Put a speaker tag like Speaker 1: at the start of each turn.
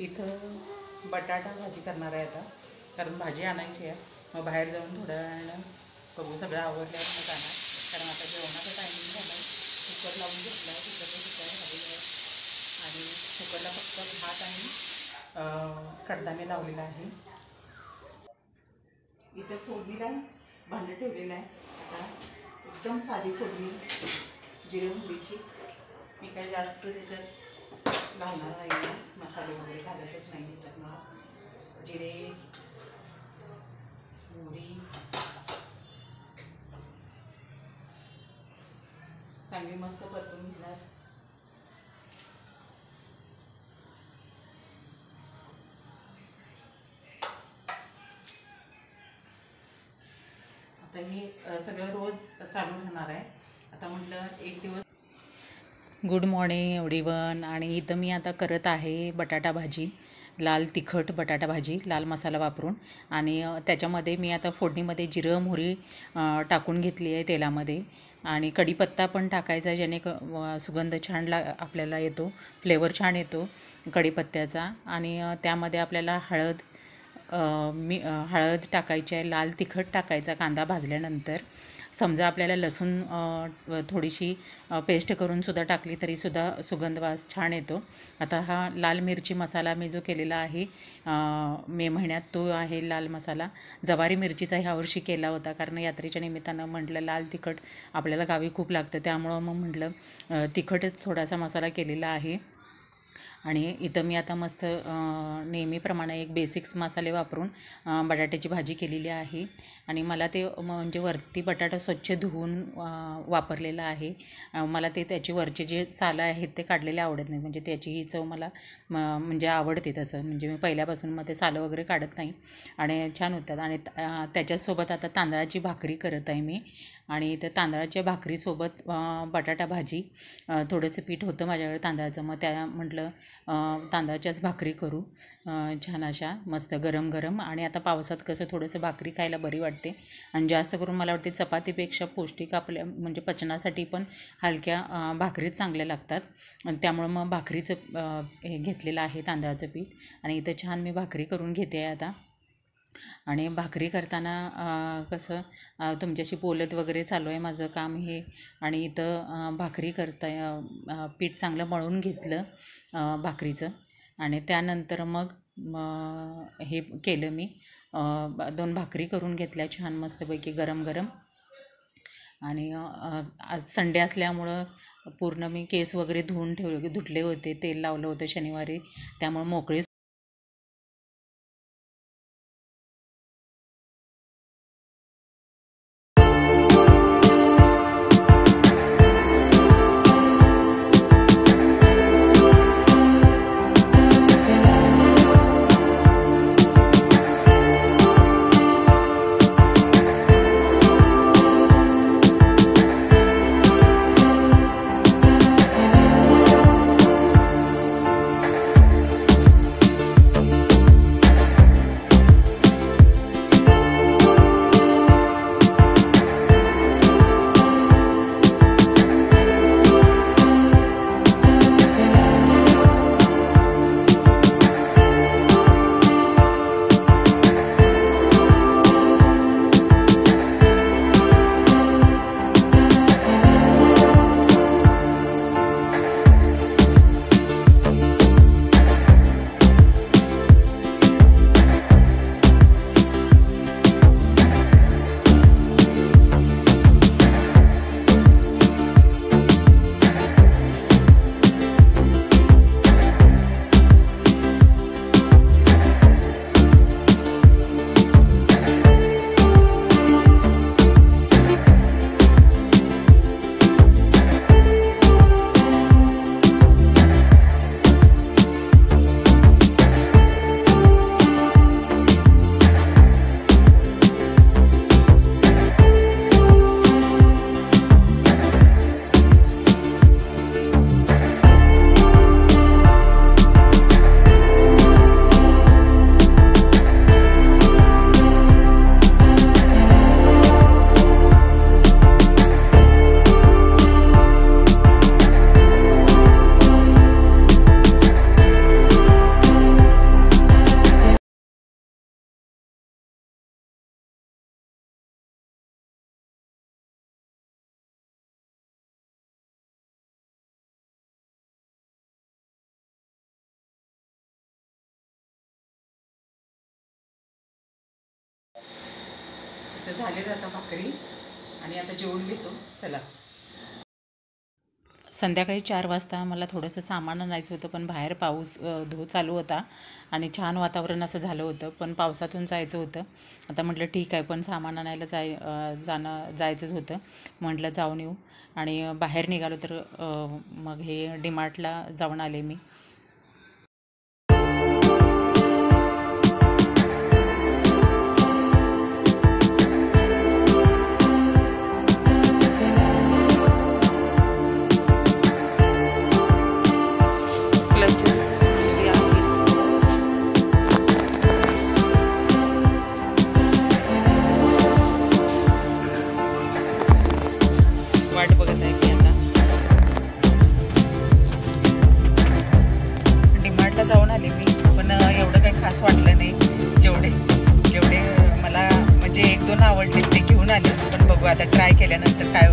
Speaker 1: इथं बटाटा भाजी करणार आहे आता, कारण भाजी आणायची आहे. मग बाहेर जाऊन थोड्या वेळानं बघू, सगळं आवडल्यावर मग जाणार, कारण आता जेवणाचा टायमिंग झाला आहे. कुकर लावून घेतला आहे, कुकरला शिट्ट्या झालेल्या आहे आणि कुकरला फक्त भात आणि कडदाणे लावलेला आहे. इथं फोडणीला भांडं ठेवलेलं आहे. आता एकदम साधी फोडणी जिरे मोहरीची. मी काही जास्त त्याच्यात घालणार नाही आहे, मसाले वगैरे घालतच नाही त्याच्यात. मला जिरे मोहरी चांगली मस्त परतून घेणार. आता मी सगळं रोज चालू राहणार आहे. आता म्हटलं एक दिवस. Good morning everyone. आणि इथं मी आता करत आहे बटाटा भाजी, लाल तिखट बटाटा भाजी लाल मसाला वापरून. आणि त्याच्यामध्ये मी आता फोडणीमध्ये जिरं मोहरी टाकून घेतली आहे तेलामध्ये, आणि कढीपत्ता पण टाकायचा, ज्याने सुगंध छान आपल्याला येतो, फ्लेवर छान येतो कढीपत्त्याचा. आणि त्यामध्ये आपल्याला हळद टाकायची आहे, लाल तिखट टाकायचा कांदा भाजल्यानंतर. समजा आपल्याला लसूण थोडीशी पेस्ट करूनसुद्धा टाकली तरीसुद्धा सुगंधवास छान येतो. आता हा लाल मिरची मसाला मी जो केलेला आहे मे महिन्यात, तो आहे लाल मसाला. जवारी मिरचीचा ह्यावर्षी केला होता, कारण यात्रेच्या निमित्तानं म्हटलं लाल तिखट आपल्याला गावी खूप लागतं, त्यामुळं मग म्हटलं तिखटच थोडासा मसाला केलेला आहे. आणि इथं मी आता मस्त नेहमीप्रमाणे एक बेसिक्स मसाले वापरून बटाट्याची भाजी केलेली आहे. आणि मला ते म्हणजे वरती बटाटा स्वच्छ धुवून वापरलेला आहे. मला ते त्याची वरचे जे सालं आहेत ते काढलेले आवडत नाही, म्हणजे त्याची ही चव मला म्हणजे आवडते तसं. म्हणजे मी पहिल्यापासून मग ते सालं वगैरे काढत नाही आणि छान होतात. आणि त्याच्यासोबत आता तांदळाची भाकरी करत आहे मी. आणि त्या तांदळाच्या भाकरीसोबत बटाटा भाजी, थोडंसं पीठ होतं माझ्याकडे तांदळाचं, मग त्या म्हटलं तांदळाच्याच भाकरी करू छान अशा मस्त गरम गरम. आणि आता पावसात कसं थोडंसं भाकरी खायला बरी वाटते, आणि जास्त करून मला वाटते चपातीपेक्षा पौष्टिक आपल्या म्हणजे पचनासाठी पण हलक्या भाकरीच चांगल्या लागतात. त्यामुळं मग भाकरीचं हे घेतलेलं आहे तांदळाचं पीठ. आणि इथं छान मी भाकरी करून घेते आहे आता. आणि भाकरी करताना कसं तुमच्याशी बोलत वगैरे चालू आहे माझं काम हे. आणि इथं भाकरी पीठ चांगलं मळून घेतलं भाकरीचं. आणि त्यानंतर मग हे केलं मी, 2 भाकरी करून घेतल्या छान मस्तपैकी गरम गरम. आणि आज संडे असल्यामुळं पूर्ण मी केस वगैरे धुतले होते, तेल लावलं होतं शनिवारी, त्यामुळं मोकळे. तर झालेत आता भाकरी आणि आता जेवून घेतो. चला. संध्याकाळी 4 वाजता मला थोडंसं सामान आणायचं होतं, पण बाहेर पाऊस चालू होता आणि छान वातावरण असं झालं होतं, पण पावसातून जायचं होतं. आता म्हटलं ठीक आहे, पण सामान आणायला जायचंच होतं. म्हटलं जाऊन येऊ आणि बाहेर निघालो तर मग हे डीमार्टला जाऊन आले मी. वाट बघत आहे की आता डीमार्टला जाऊन आले मी, पण एवढं काही खास वाटलं नाही. जेवढे मला म्हणजे 1-2 आवडले ते घेऊन आले, पण बघू आता ट्राय केल्यानंतर काय